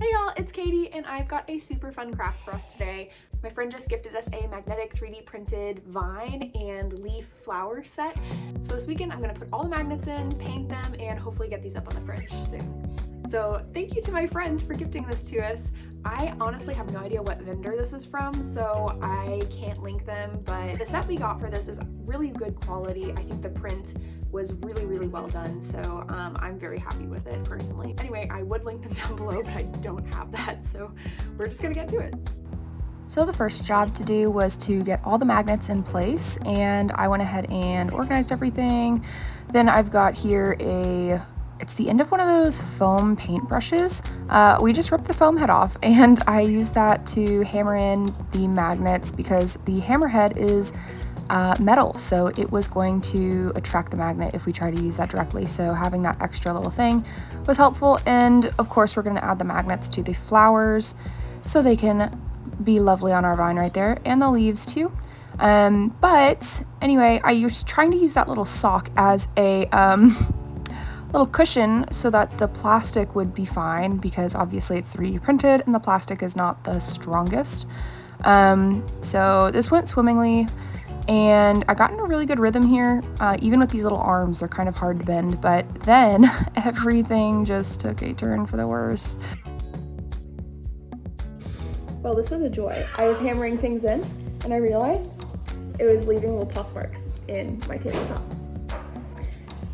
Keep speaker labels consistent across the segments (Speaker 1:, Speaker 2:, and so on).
Speaker 1: Hey y'all, it's Katie and I've got a super fun craft for us today. My friend just gifted us a magnetic 3D printed vine and leaf flower set. So this weekend I'm gonna put all the magnets in, paint them, and hopefully get these up on the fridge soon. So thank you to my friend for gifting this to us. I honestly have no idea what vendor this is from, so I can't link them, but the set we got for this is really good quality. I think the print was really well done, so I'm very happy with it personally. Anyway, I would link them down below, but I don't have that, so we're just gonna get to it.
Speaker 2: So the first job to do was to get all the magnets in place, and I went ahead and organized everything. Then I've got here it's the end of one of those foam paint brushes. We just ripped the foam head off, and I used that to hammer in the magnets because the hammerhead is metal, so it was going to attract the magnet if we try to use that directly. So having that extra little thing was helpful, and of course we're going to add the magnets to the flowers so they can be lovely on our vine right there, and the leaves too. But anyway, I was trying to use that little sock as a little cushion so that the plastic would be fine, because obviously it's 3D printed and the plastic is not the strongest. So this went swimmingly, and I got in a really good rhythm here. Even with these little arms, they're kind of hard to bend, but then everything just took a turn for the worse.
Speaker 1: Well, this was a joy. I was hammering things in and I realized it was leaving little pock marks in my tabletop.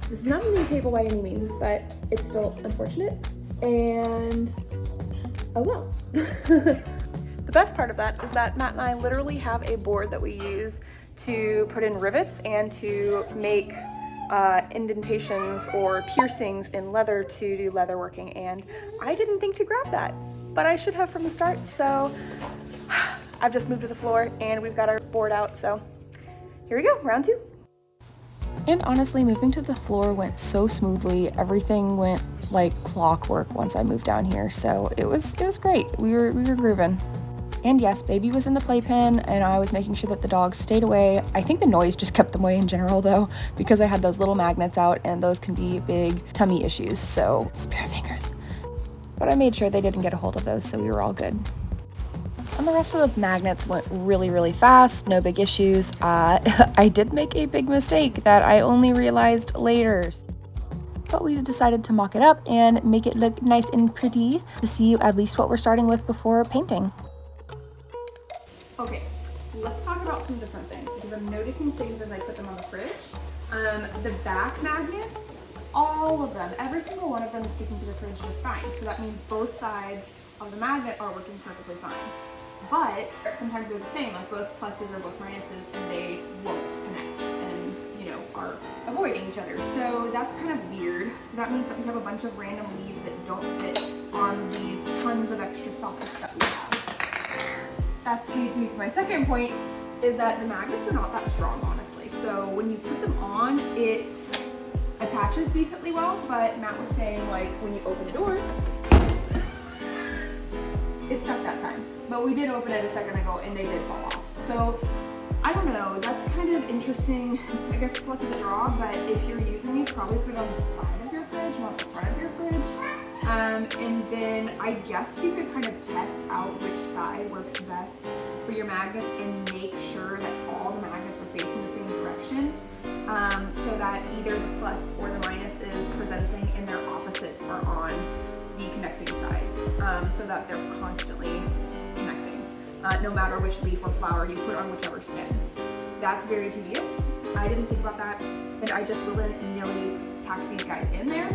Speaker 1: This is not a new table by any means, but it's still unfortunate, and oh well. The best part of that is that Matt and I literally have a board that we use to put in rivets and to make indentations or piercings in leather to do leatherworking, and I didn't think to grab that, but I should have from the start. So I've just moved to the floor and we've got our board out, so here we go, round two.
Speaker 2: And honestly, moving to the floor went so smoothly. Everything went like clockwork once I moved down here, so it was great. We were grooving. And yes, baby was in the playpen, and I was making sure that the dogs stayed away. I think the noise just kept them away in general though, because I had those little magnets out, and those can be big tummy issues, so spare fingers. But I made sure they didn't get a hold of those, so we were all good. And the rest of the magnets went really fast, no big issues. I did make a big mistake that I only realized later, but we decided to mock it up and make it look nice and pretty to see at least what we're starting with before painting.
Speaker 1: Okay, let's talk about some different things, because I'm noticing things as I put them on the fridge. The back magnets, all of them, every single one of them is sticking to the fridge just fine. So that means both sides of the magnet are working perfectly fine. But sometimes they're the same, like both pluses or both minuses, and they won't connect and, are avoiding each other. So that's kind of weird. So that means that we have a bunch of random leaves that don't fit on the tons of extra sockets that we have. That leads me to my second point, is that the magnets are not that strong, honestly. So when you put them on, it attaches decently well, but Matt was saying, like, when you open the door, it stuck that time. But we did open it a second ago and they did fall off. So I don't know, that's kind of interesting. I guess it's luck of the draw, but if you're using these, probably put it on the side of your fridge, not the front of your fridge. And then I guess you could kind of test out which side works best for your magnets and make sure that all the magnets are facing the same direction, so that either the plus or the minus is presenting and their opposites are on the connecting sides, so that they're constantly connecting, no matter which leaf or flower you put on whichever stem. That's very tedious. I didn't think about that, and I just willy-nilly tacked these guys in there.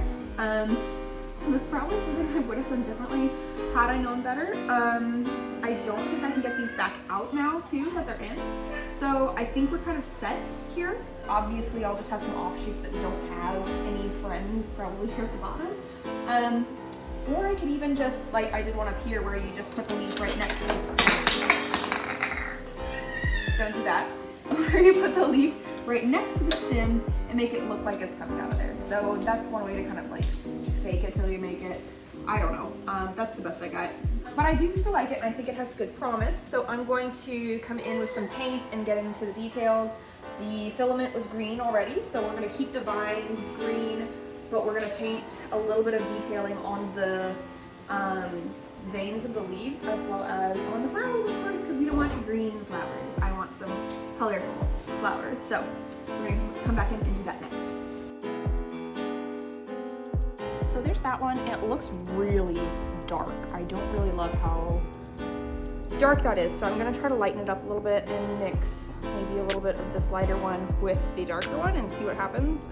Speaker 1: So that's probably something I would have done differently had I known better. I don't think I can get these back out now too, that they're in. So I think we're kind of set here. Obviously I'll just have some offshoots that don't have any friends probably here at the bottom. Or I could even just, like I did one up here where you just put the leaf right next to this. Don't do that. Or you put the leaf right next to the stem and make it look like it's coming out of there. So that's one way to kind of like fake it till you make it. I don't know. That's the best I got. But I do still like it, and I think it has good promise. So I'm going to come in with some paint and get into the details. The filament was green already, so we're going to keep the vine green, but we're going to paint a little bit of detailing on the veins of the leaves as well as on the flowers, of course, because we don't want green flowers. I want some colorful flowers. So we're gonna come back in and do that next. So there's that one, and it looks really dark. I don't really love how dark that is, so I'm gonna try to lighten it up a little bit and mix maybe a little bit of this lighter one with the darker one and see what happens.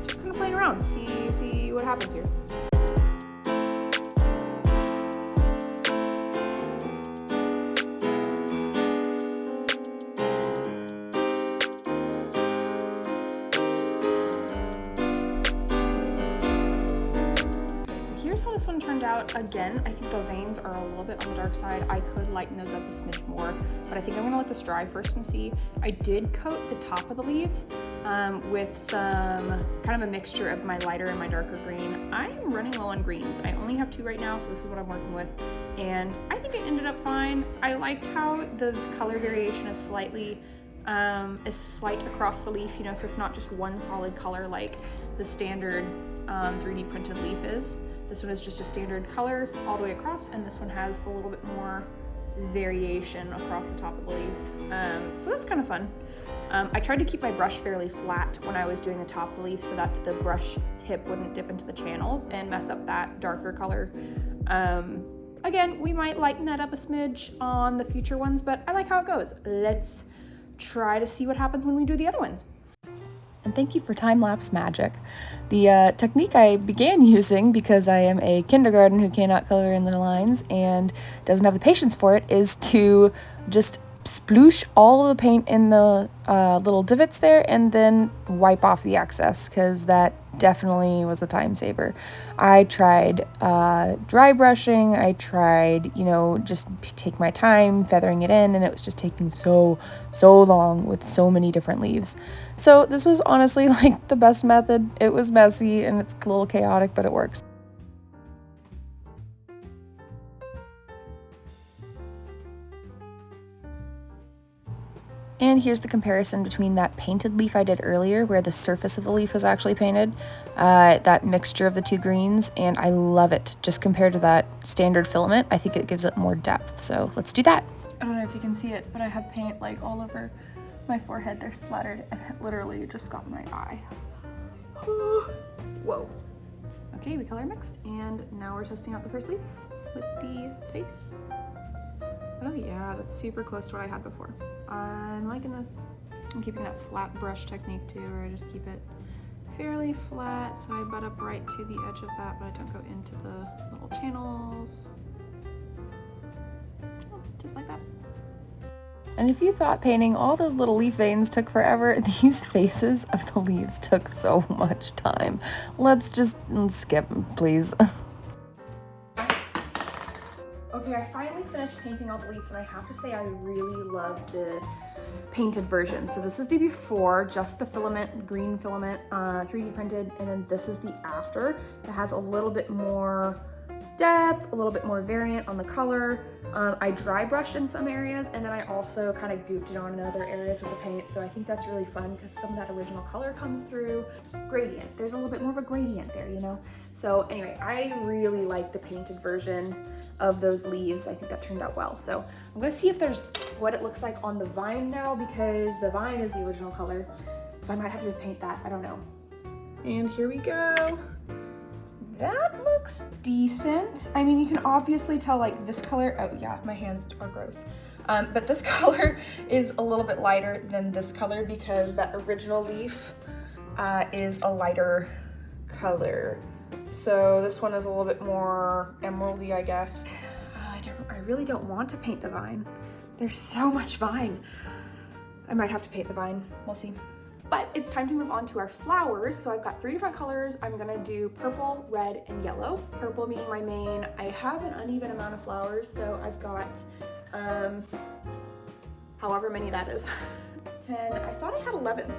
Speaker 1: Just kind of playing around, see what happens here. Turned out. Again, I think the veins are a little bit on the dark side. I could lighten those up a smidge more, but I think I'm gonna let this dry first and see. I did coat the top of the leaves with some kind of a mixture of my lighter and my darker green. I am running low on greens. I only have 2 right now, so this is what I'm working with, and I think it ended up fine. I liked how the color variation is slight across the leaf, you know, so it's not just one solid color like the standard 3D printed leaf is. This one is just a standard color all the way across, and this one has a little bit more variation across the top of the leaf. So that's kind of fun. I tried to keep my brush fairly flat when I was doing the top of the leaf so that the brush tip wouldn't dip into the channels and mess up that darker color. Again, we might lighten that up a smidge on the future ones, but I like how it goes. Let's try to see what happens when we do the other ones.
Speaker 2: And thank you for time-lapse magic. The technique I began using, because I am a kindergarten who cannot color in the lines and doesn't have the patience for it, is to just sploosh all of the paint in the little divots there and then wipe off the excess, because that definitely was a time saver. I tried dry brushing, I tried, you know, just take my time feathering it in, and it was just taking so long with so many different leaves. So this was honestly like the best method. It was messy and it's a little chaotic, but it works. And here's the comparison between that painted leaf I did earlier, where the surface of the leaf was actually painted, that mixture of the 2 greens, and I love it. Just compared to that standard filament, I think it gives it more depth, so let's do that. I don't know if you can see it, but I have paint like all over my forehead. They're splattered, and it literally just got in my eye.
Speaker 1: Whoa. Okay, we color mixed, and now we're testing out the first leaf with the face. Oh yeah, that's super close to what I had before. I'm liking this. I'm keeping that flat brush technique too, where I just keep it fairly flat, so I butt up right to the edge of that, but I don't go into the little channels. Oh, just like that.
Speaker 2: And if you thought painting all those little leaf veins took forever, these faces of the leaves took so much time. Let's just skip, please.
Speaker 1: Okay, I finally finished painting all the leaves, and I have to say I really love the painted version. So this is the before, just the filament, green filament, 3D printed, and then this is the after. It has a little bit more depth, a little bit more variant on the color. I dry brushed in some areas, and then I also kind of gooped it on in other areas with the paint, so I think that's really fun because some of that original color comes through. Gradient, there's a little bit more of a gradient there, you know? So anyway, I really like the painted version of those leaves. I think that turned out well. So I'm gonna see if there's what it looks like on the vine now, because the vine is the original color, so I might have to paint that, I don't know. And here we go. That looks decent. I mean, you can obviously tell like this color, oh yeah, my hands are gross. But this color is a little bit lighter than this color because that original leaf is a lighter color. So this one is a little bit more emeraldy, I guess. I really don't want to paint the vine. There's so much vine. I might have to paint the vine, we'll see. But it's time to move on to our flowers. So I've got 3 different colors. I'm gonna do purple, red, and yellow. Purple being my main. I have an uneven amount of flowers, so I've got however many that is. 10, I thought I had 11.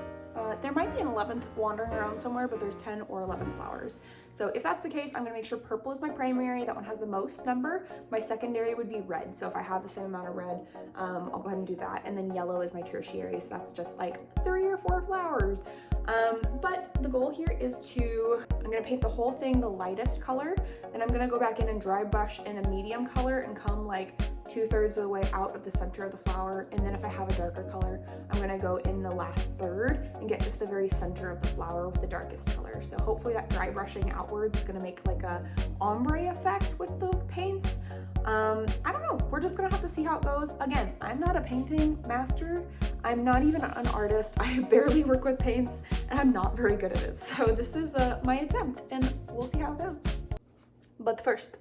Speaker 1: There might be an 11th wandering around somewhere, but there's 10 or 11 flowers. So if that's the case, I'm gonna make sure purple is my primary. That one has the most number. My secondary would be red. So if I have the same amount of red, I'll go ahead and do that. And then yellow is my tertiary. So that's just like 3 or 4 flowers.
Speaker 2: But the goal here is I'm gonna paint the whole thing the lightest color, then I'm gonna go back in and dry brush in a medium color and come like 2/3 of the way out of the center of the flower. And then if I have a darker color, I'm gonna go in the last third and get just the very center of the flower with the darkest color. So hopefully that dry brushing outwards is gonna make like a ombre effect with the paints. I don't know, we're just gonna have to see how it goes. Again, I'm not a painting master. I'm not even an artist. I barely work with paints and I'm not very good at it. So this is my attempt and we'll see how it goes. But first,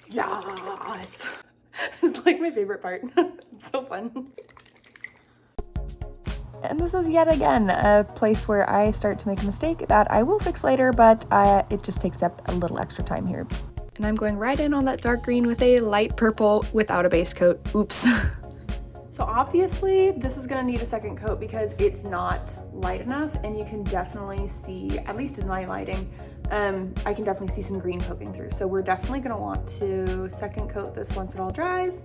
Speaker 2: yes, it's like my favorite part. It's so fun. And this is yet again a place where I start to make a mistake that I will fix later, but it just takes up a little extra time here. And I'm going right in on that dark green with a light purple without a base coat. Oops. So obviously this is gonna need a second coat because it's not light enough, and you can definitely see, at least in my lighting, I can definitely see some green poking through. So we're definitely gonna want to second coat this once it all dries,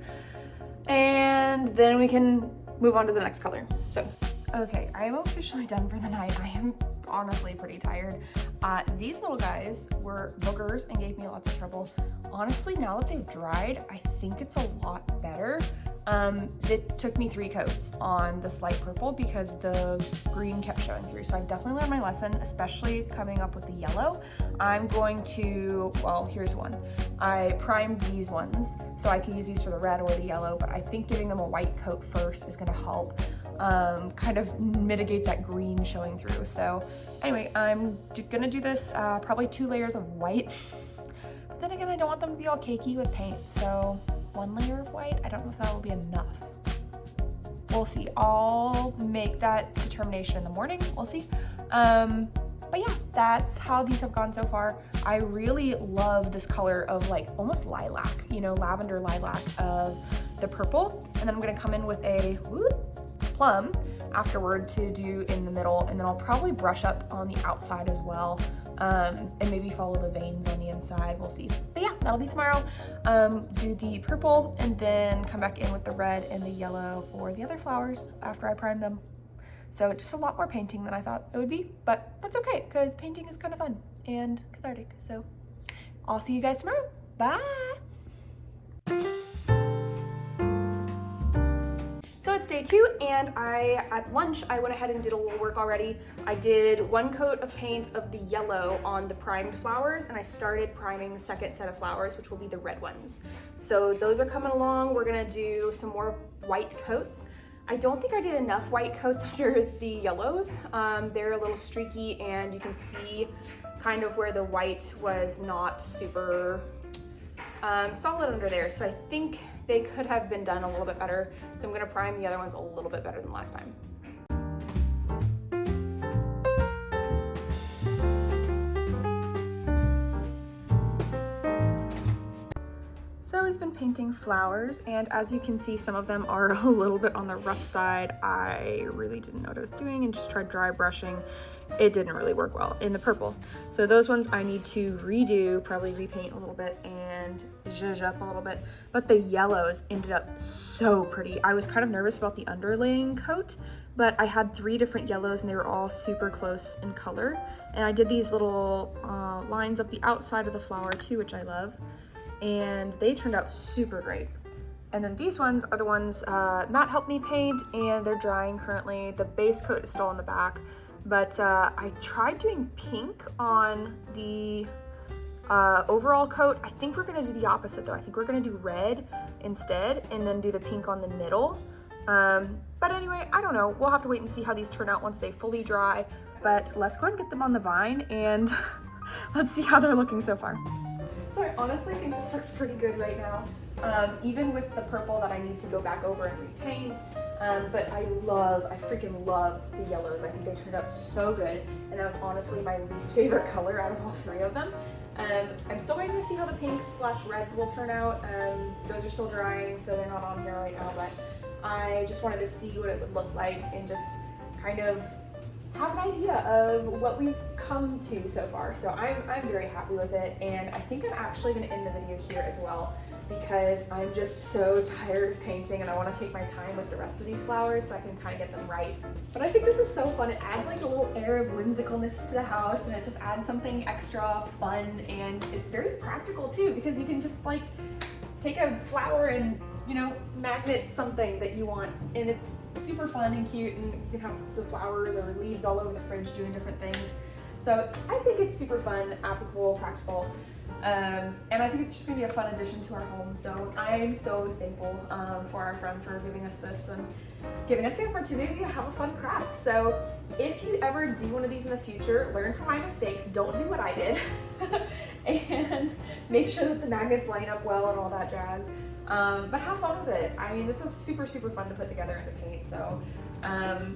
Speaker 2: and then we can move on to the next color. So, okay, I am officially done for the night. I am honestly pretty tired. These little guys were boogers and gave me lots of trouble. Honestly, now that they've dried, I think it's a lot better. It took me 3 coats on this light purple because the green kept showing through. So I've definitely learned my lesson, especially coming up with the yellow. I'm going to, well, here's one. I primed these ones, so I can use these for the red or the yellow, but I think giving them a white coat first is gonna help kind of mitigate that green showing through. So anyway, I'm gonna do this probably 2 layers of white, but then again, I don't want them to be all cakey with paint, so 1 layer of white, I don't know if that will be enough. We'll see. I'll make that determination in the morning. We'll see. But yeah, that's how these have gone so far. I really love this color of like almost lilac, you know, lavender lilac of the purple. And then I'm gonna come in with a plum afterward to do in the middle, and then I'll probably brush up on the outside as well, and maybe follow the veins on the inside. We'll see. But yeah, that'll be tomorrow. Do the purple and then come back in with the red and the yellow for the other flowers after I prime them. So just a lot more painting than I thought it would be, but that's okay because painting is kind of fun and cathartic. So I'll see you guys tomorrow. Bye. So it's day 2, and at lunch, I went ahead and did a little work already. I did 1 coat of paint of the yellow on the primed flowers, and I started priming the second set of flowers, which will be the red ones. So those are coming along. We're gonna do some more white coats. I don't think I did enough white coats under the yellows. They're a little streaky, and you can see kind of where the white was not super solid under there. So I think they could have been done a little bit better. So I'm gonna prime the other ones a little bit better than last time. So we've been painting flowers, and as you can see, some of them are a little bit on the rough side. I really didn't know what I was doing and just tried dry brushing. It didn't really work well in the purple. So those ones I need to redo, probably repaint a little bit and zhuzh up a little bit. But the yellows ended up so pretty. I was kind of nervous about the underlaying coat, but I had 3 different yellows and they were all super close in color. And I did these little lines up the outside of the flower too, which I love. And they turned out super great. And then these ones are the ones Matt helped me paint, and they're drying currently. The base coat is still on the back, but I tried doing pink on the overall coat. I think we're gonna do the opposite though. I think we're gonna do red instead and then do the pink on the middle. But anyway, I don't know. We'll have to wait and see how these turn out once they fully dry. But let's go ahead and get them on the vine and let's see how they're looking so far. So I honestly think this looks pretty good right now, even with the purple that I need to go back over and repaint. But I freaking love the yellows. I think they turned out so good, and that was honestly my least favorite color out of all 3 of them. I'm still waiting to see how the pinks/reds will turn out. Those are still drying, so they're not on here right now, but I just wanted to see what it would look like and just kind of have an idea of what we've come to so far. So I'm very happy with it, and I think I'm actually going to end the video here as well because I'm just so tired of painting and I want to take my time with the rest of these flowers so I can kind of get them right. But I think this is so fun. It adds like a little air of whimsicalness to the house, and it just adds something extra fun, and it's very practical too because you can just like take a flower and, you know, magnet something that you want, and it's super fun and cute, and you can have the flowers or leaves all over the fridge doing different things. So I think it's super fun, applicable, practical, and I think it's just gonna be a fun addition to our home. So I'm so thankful for our friend for giving us this and giving us the opportunity to have a fun craft. So if you ever do one of these in the future, learn from my mistakes, don't do what I did, and make sure that the magnets line up well and all that jazz. But have fun with it. I mean, this was super, super fun to put together and to paint. So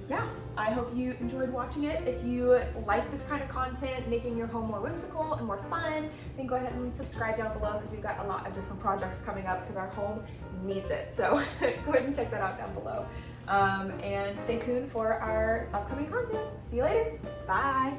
Speaker 2: yeah, I hope you enjoyed watching it. If you like this kind of content, making your home more whimsical and more fun, then go ahead and subscribe down below because we've got a lot of different projects coming up because our home needs it. So go ahead and check that out down below. And stay tuned for our upcoming content. See you later. Bye.